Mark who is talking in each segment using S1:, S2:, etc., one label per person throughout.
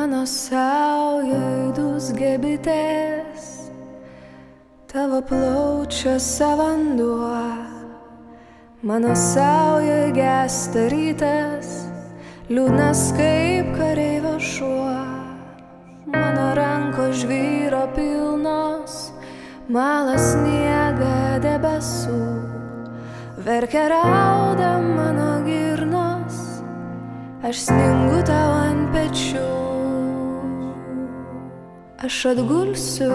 S1: Mano saujoj dūzgė bitės, tavo plaučiuose vanduo. Mano saujoj gęsta rytas, liūdnas kaip kareivio šuo. Mano rankos žvyro pilnos, malas sniega debesų. Verkia rauda mano girnos, aš sningu tau ant pečių. Aš atgulsiu,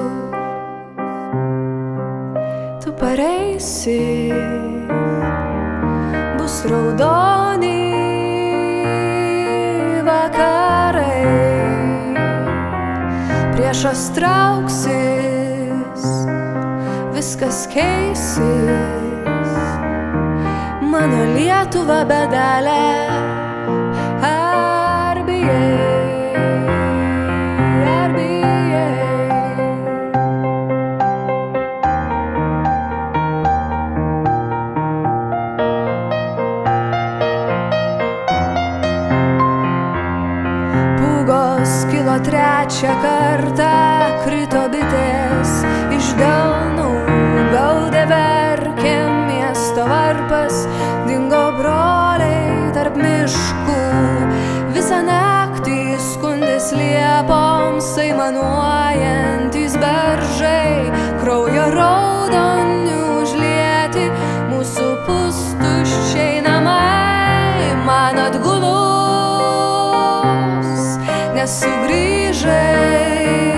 S1: tu pareisi, bus raudoni vakarai. Priešas trauksis, viskas keisis, mano Lietuva bedalė. Ar bijai? Kilo trečią kartą, krito bitės iš delnų, gaudė verkė miesto varpas, dingo broliai tarp miškų. Visą naktį skundės liepoms, aimanuojantys beržai, kraujo raudonių užlieti mūsų pustuščiai namai. Man atgulus, nesugrįžai.